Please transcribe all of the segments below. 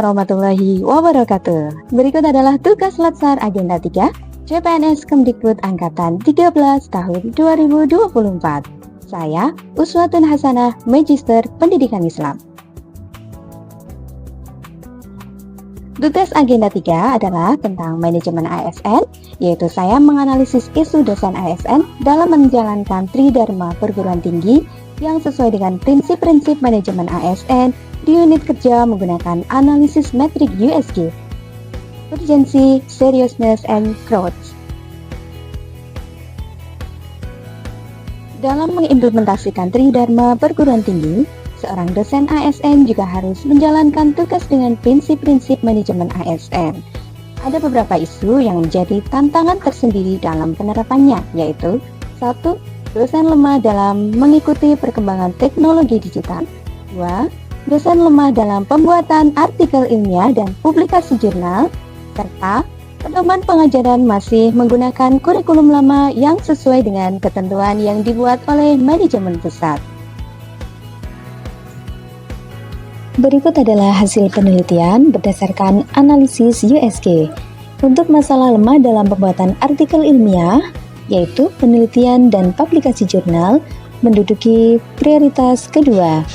warahmatullahi wabarakatuh. Berikut adalah tugas Latsar Agenda 3 CPNS Kemdikbud Angkatan 13 tahun 2024. Saya Uswatun Hasanah, Magister Pendidikan Islam. Tugas Agenda 3 adalah tentang manajemen ASN, yaitu saya menganalisis isu dosen ASN dalam menjalankan Tridharma perguruan tinggi yang sesuai dengan prinsip-prinsip manajemen ASN di unit kerja menggunakan analisis metrik USG, urgency, seriousness, and growth. Dalam mengimplementasikan Tridharma perguruan tinggi, seorang dosen ASN juga harus menjalankan tugas dengan prinsip-prinsip manajemen ASN. Ada beberapa isu yang menjadi tantangan tersendiri dalam penerapannya, yaitu 1. Dosen lemah dalam mengikuti perkembangan teknologi digital. 2. Dosen lemah dalam pembuatan artikel ilmiah dan publikasi jurnal, serta pedoman pengajaran masih menggunakan kurikulum lama yang sesuai dengan ketentuan yang dibuat oleh manajemen pusat. Berikut adalah hasil penelitian berdasarkan analisis USG. Untuk masalah lemah dalam pembuatan artikel ilmiah, yaitu penelitian dan publikasi jurnal, menduduki prioritas kedua.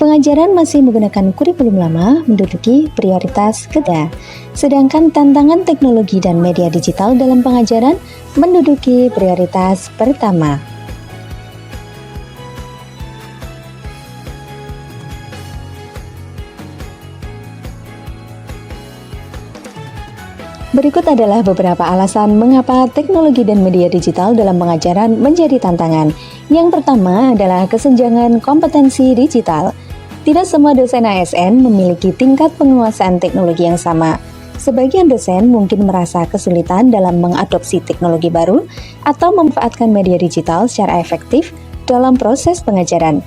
Pengajaran masih menggunakan kurikulum lama menduduki prioritas ketiga, sedangkan tantangan teknologi dan media digital dalam pengajaran menduduki prioritas pertama. Berikut adalah beberapa alasan mengapa teknologi dan media digital dalam pengajaran menjadi tantangan. Yang pertama adalah kesenjangan kompetensi digital. Tidak semua dosen ASN memiliki tingkat penguasaan teknologi yang sama. Sebagian dosen mungkin merasa kesulitan dalam mengadopsi teknologi baru atau memanfaatkan media digital secara efektif dalam proses pengajaran.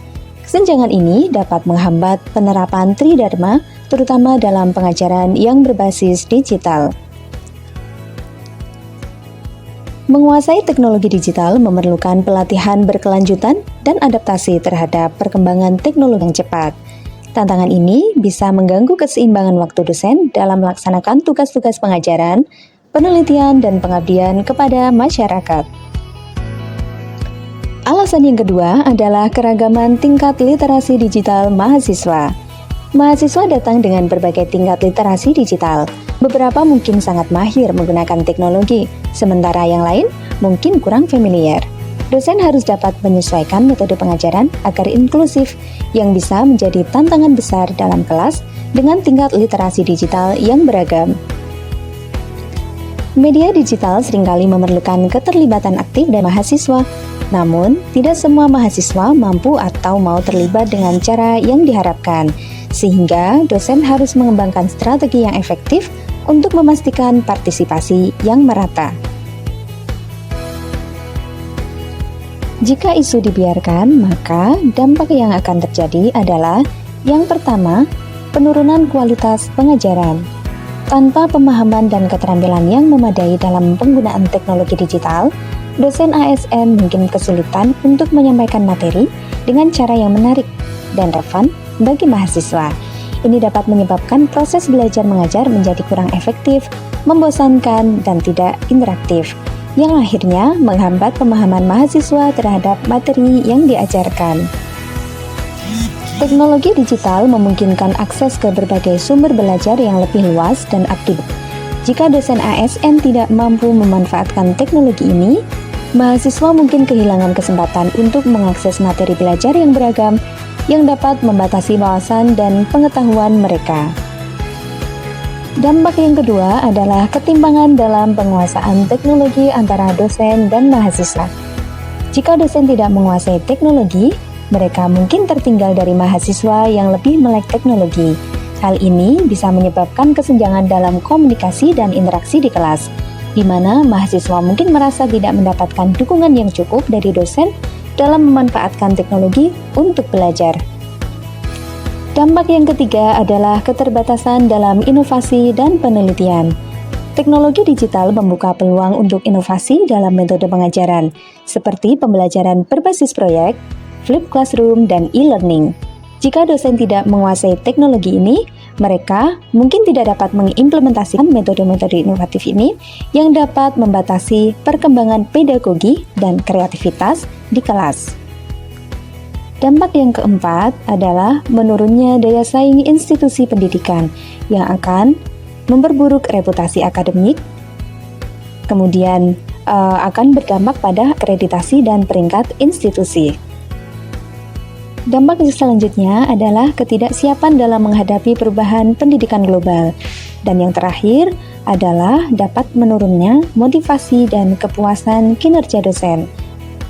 Kesenjangan ini dapat menghambat penerapan Tridharma, terutama dalam pengajaran yang berbasis digital. Menguasai teknologi digital memerlukan pelatihan berkelanjutan dan adaptasi terhadap perkembangan teknologi yang cepat. Tantangan ini bisa mengganggu keseimbangan waktu dosen dalam melaksanakan tugas-tugas pengajaran, penelitian, dan pengabdian kepada masyarakat. Alasan yang kedua adalah keragaman tingkat literasi digital mahasiswa. Mahasiswa datang dengan berbagai tingkat literasi digital. Beberapa mungkin sangat mahir menggunakan teknologi, sementara yang lain mungkin kurang familiar. Dosen harus dapat menyesuaikan metode pengajaran agar inklusif yang bisa menjadi tantangan besar dalam kelas dengan tingkat literasi digital yang beragam. Media digital seringkali memerlukan keterlibatan aktif dari mahasiswa, namun tidak semua mahasiswa mampu atau mau terlibat dengan cara yang diharapkan, sehingga dosen harus mengembangkan strategi yang efektif untuk memastikan partisipasi yang merata. Jika isu dibiarkan, maka dampak yang akan terjadi adalah yang pertama, penurunan kualitas pengajaran. Tanpa pemahaman dan keterampilan yang memadai dalam penggunaan teknologi digital, dosen ASN mungkin kesulitan untuk menyampaikan materi dengan cara yang menarik dan relevan bagi mahasiswa. Ini dapat menyebabkan proses belajar mengajar menjadi kurang efektif, membosankan, dan tidak interaktif, yang akhirnya menghambat pemahaman mahasiswa terhadap materi yang diajarkan. Teknologi digital memungkinkan akses ke berbagai sumber belajar yang lebih luas dan aktif. Jika dosen ASN tidak mampu memanfaatkan teknologi ini, mahasiswa mungkin kehilangan kesempatan untuk mengakses materi belajar yang beragam yang dapat membatasi wawasan dan pengetahuan mereka. Dampak yang kedua adalah ketimpangan dalam penguasaan teknologi antara dosen dan mahasiswa. Jika dosen tidak menguasai teknologi, mereka mungkin tertinggal dari mahasiswa yang lebih melek teknologi. Hal ini bisa menyebabkan kesenjangan dalam komunikasi dan interaksi di kelas, di mana mahasiswa mungkin merasa tidak mendapatkan dukungan yang cukup dari dosen dalam memanfaatkan teknologi untuk belajar. Dampak yang ketiga adalah keterbatasan dalam inovasi dan penelitian. Teknologi digital membuka peluang untuk inovasi dalam metode pengajaran, seperti pembelajaran berbasis proyek, flipped classroom, dan e-learning. Jika dosen tidak menguasai teknologi ini, Mereka mungkin tidak dapat mengimplementasikan metode-metode inovatif ini yang dapat membatasi perkembangan pedagogi dan kreativitas di kelas. Dampak yang keempat adalah menurunnya daya saing institusi pendidikan yang akan memperburuk reputasi akademik, kemudian akan berdampak pada akreditasi dan peringkat institusi. Dampak selanjutnya adalah ketidaksiapan dalam menghadapi perubahan pendidikan global. Dan yang terakhir adalah dapat menurunnya motivasi dan kepuasan kinerja dosen.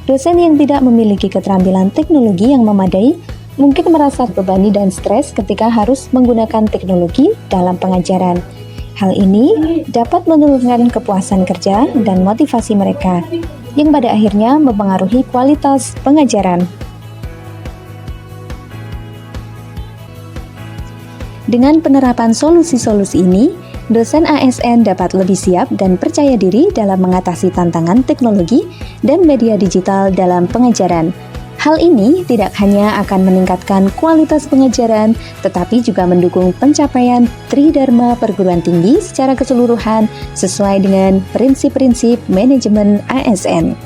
Dosen yang tidak memiliki keterampilan teknologi yang memadai mungkin merasa terbebani dan stres ketika harus menggunakan teknologi dalam pengajaran. Hal ini dapat menurunkan kepuasan kerja dan motivasi mereka, yang pada akhirnya mempengaruhi kualitas pengajaran. Dengan penerapan solusi-solusi ini, dosen ASN dapat lebih siap dan percaya diri dalam mengatasi tantangan teknologi dan media digital dalam pengajaran. Hal ini tidak hanya akan meningkatkan kualitas pengajaran, tetapi juga mendukung pencapaian Tridharma perguruan tinggi secara keseluruhan sesuai dengan prinsip-prinsip manajemen ASN.